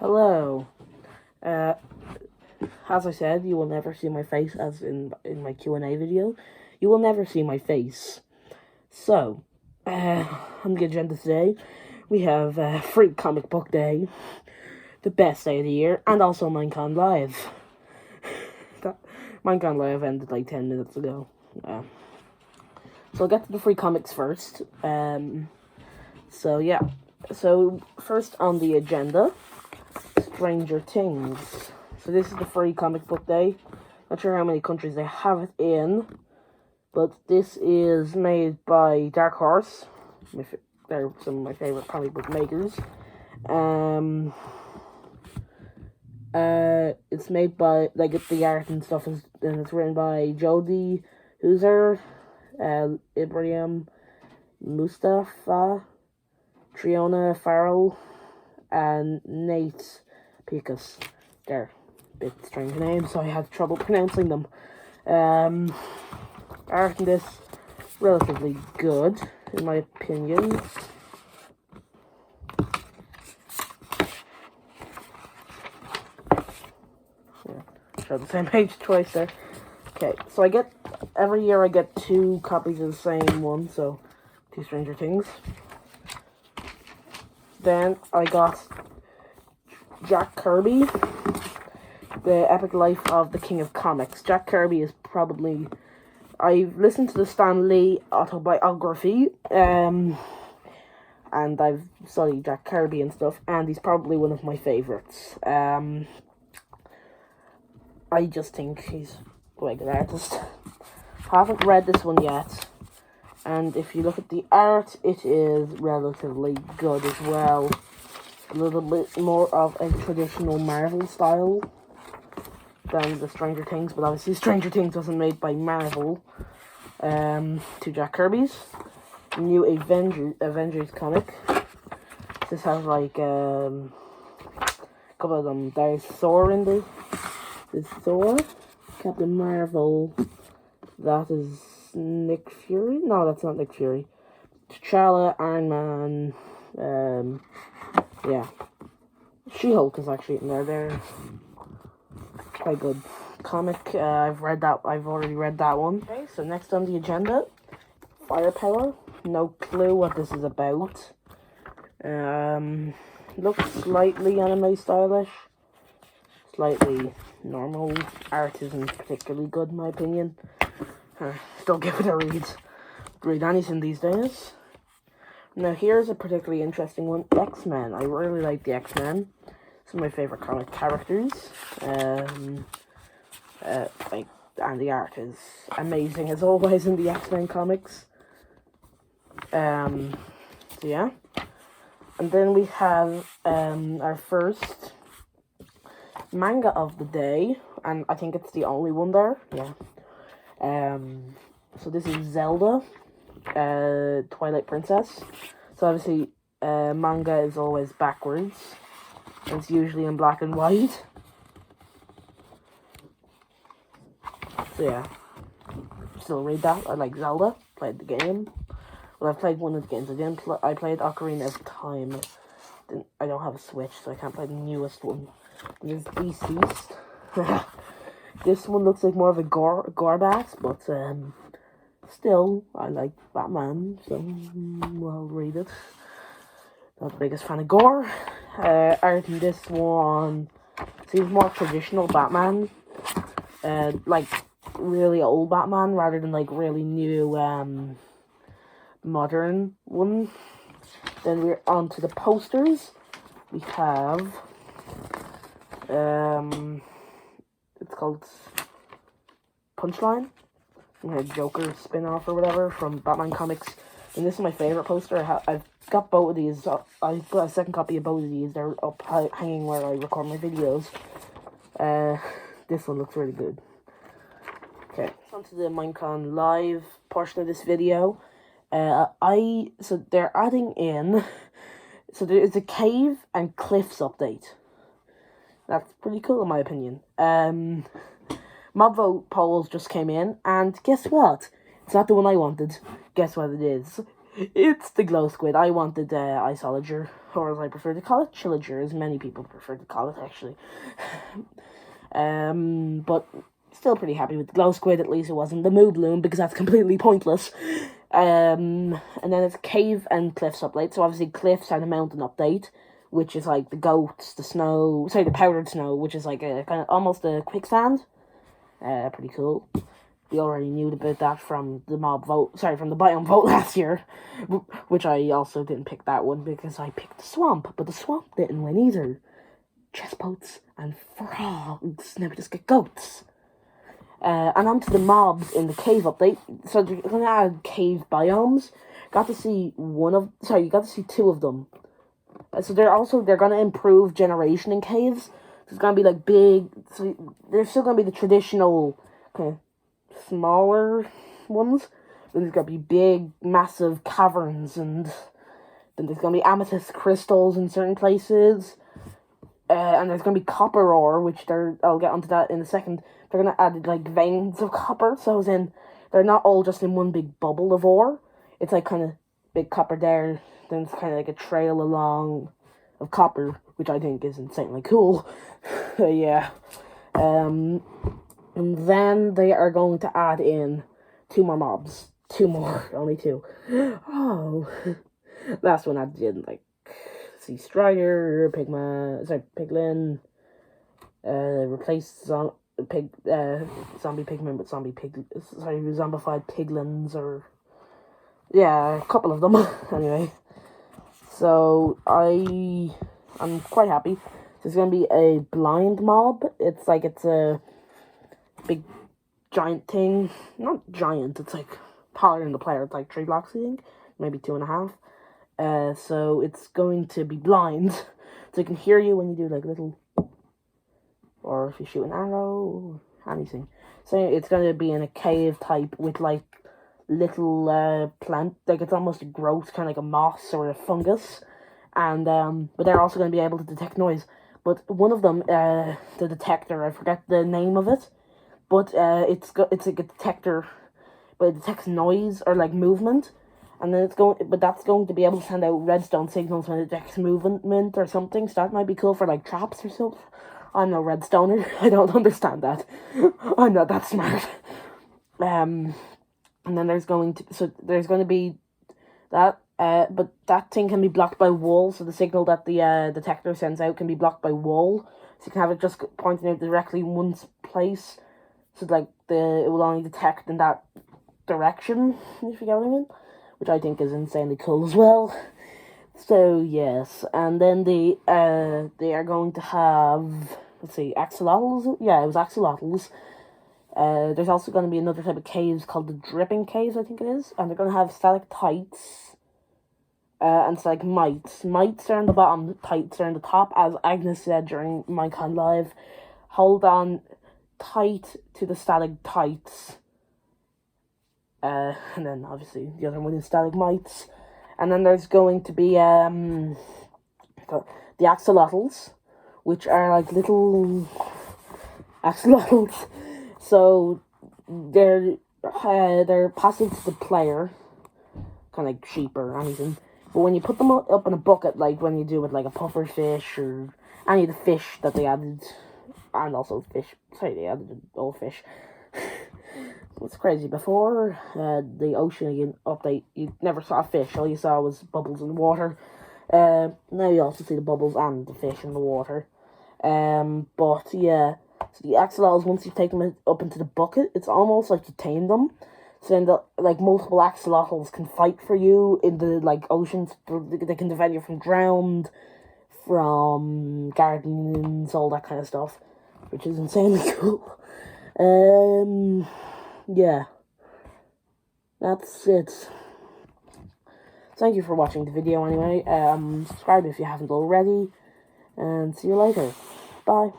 Hello. Uh, as I said, you will never see my face, as in my Q&A video. You will never see my face. So, on the agenda today, we have Free Comic Book Day, the best day of the year, and also Minecon Live. Minecon Live ended like 10 minutes ago. So I'll get to the free comics first. So first on the agenda, Stranger Things. So this is the free comic book day. Not sure how many countries they have it in, but this is made by Dark Horse. They're some of my favorite comic book makers. It's made by, like, the art and stuff and it's written by Jody Houser, Ibrahim Mustafa, Triona Farrell, and Nate Pickus. They're a bit strange names, so I had trouble pronouncing them. Art in this relatively good, in my opinion. Show the same page twice there. Okay, so every year I get 2 copies of the same one, so 2 Stranger Things. Then I got Jack Kirby, The Epic Life of the King of Comics. Jack Kirby is probably... I've listened to the Stan Lee autobiography, and I've studied Jack Kirby and stuff, and he's probably one of my favourites. I just think he's quite a good artist. Haven't read this one yet, and if you look at the art, it is relatively good as well. A little bit more of a traditional Marvel style than the Stranger Things, but obviously Stranger Things wasn't made by Marvel. 2 Jack Kirby's. New Avengers comic. This has like a couple of them. There's Thor in there. There's Thor, Captain Marvel. That is Nick Fury. No, that's not Nick Fury. T'Challa, Iron Man. Yeah. She-Hulk is actually in there. They're quite good comic. I've already read that one. Okay, so next on the agenda, Firepower. No clue what this is about. Looks slightly anime stylish. Slightly normal. Art isn't particularly good in my opinion. Still give it a read. Read anything these days. Now here's a particularly interesting one. X-Men. I really like the X-Men. Some of my favourite comic characters. And the art is amazing as always in the X-Men comics. So yeah. And then we have our first manga of the day, and I think it's the only one there. Yeah. So this is Zelda, Twilight Princess. So obviously, manga is always backwards. It's usually in black and white. So yeah, still read that. I like Zelda. Played the game. Well, I've played one of the games. I played Ocarina of Time. I don't have a Switch, so I can't play the newest one. There's Deceased. This one looks like more of a Gorbat, but still, I like Batman, so I'll read it. Not the biggest fan of gore. Art in this one seems more traditional Batman. Like really old Batman rather than like really new modern one. Then we're on to the posters. We have it's called Punchline, Joker spin-off or whatever from Batman Comics. And this is my favorite poster. I've got both of these. I've got a second copy of both of these. They're up hanging where I record my videos. This one looks really good. Okay, on to the Minecon Live portion of this video. So they're adding in, so there is a cave and cliffs update. That's pretty cool in my opinion. Mob vote polls just came in, and guess what? It's not the one I wanted. Guess what it is? It's the glow squid. I wanted Isolager, or as I prefer to call it, Chillager, as many people prefer to call it, actually. But still pretty happy with the glow squid. At least it wasn't the moo bloom, because that's completely pointless. And then it's cave and cliffs update. So obviously cliffs are the mountain update, which is like the goats, the powdered snow, which is like a kind of almost a quicksand. Pretty cool. We already knew about that from the biome vote last year, which I also didn't pick that one because I picked the swamp, but the swamp didn't win either. Chest boats and frogs. Now we just get goats. And on to the mobs in the cave update. So they're gonna add cave biomes. You got to see two of them. So they're gonna improve generation in caves. There's gonna be like big. So there's still gonna be the traditional kind of smaller ones. Then there's gonna be big, massive caverns, and then there's gonna be amethyst crystals in certain places. And there's gonna be copper ore, which I'll get onto that in a second. They're gonna add like veins of copper, so they're not all just in one big bubble of ore. It's like kind of big copper there, then it's kind of like a trail along of copper, which I think is insanely cool. Yeah. And then they are going to add in 2 more mobs. 2 more, only 2. Oh, last one added in like Sea Strider, Piglin. Replace zombie pigmen with zombified piglins, or yeah, a couple of them. Anyway, so I'm quite happy. There's gonna be a blind mob. It's a big giant thing. Not giant. It's like taller than the player. It's like 3 blocks, I think, maybe 2.5. So it's going to be blind, so it can hear you when you do like little, or if you shoot an arrow, anything. So it's going to be in a cave type with like little plant, like it's almost a growth, kind of like a moss or a fungus, and but they're also going to be able to detect noise. But one of them, the detector, I forget the name of it, but it's like a detector, but it detects noise or like movement. And then that's going to be able to send out redstone signals when it detects movement or something. So that might be cool for like traps or something. I'm no redstoner. I don't understand that. I'm not that smart. And then there's going to be that. But that thing can be blocked by wall. So the signal that the detector sends out can be blocked by wall. So you can have it just pointing out directly in one place. So like it will only detect in that direction, if you get what I mean. Which I think is insanely cool as well. So yes, and then they are going to have, let's see, axolotls. Yeah, it was axolotls. There's also going to be another type of caves called the dripping caves, I think it is, and they're going to have stalactites and stalagmites. Mites are on the bottom, tights are on the top, as Agnes said during Minecon Live. Hold on tight to the stalactites. And then obviously the other one is stalagmites. And then there's going to be the axolotls, which are like little axolotls. So they're passive to the player, kind of like sheep or anything. But when you put them up in a bucket, like when you do with like a puffer fish or any of the fish that they added, and also fish. Sorry, they added all fish. It's crazy. Before the Oceanian update, you never saw a fish. All you saw was bubbles in the water. Now you also see the bubbles and the fish in the water. But yeah, so the axolotls, once you take them up into the bucket, it's almost like you tame them. So then like multiple axolotls can fight for you in the like oceans. They can defend you from drowned, from guardians, all that kind of stuff, which is insanely cool. Yeah, that's it. Thank you for watching the video anyway. Subscribe if you haven't already, and see you later. Bye.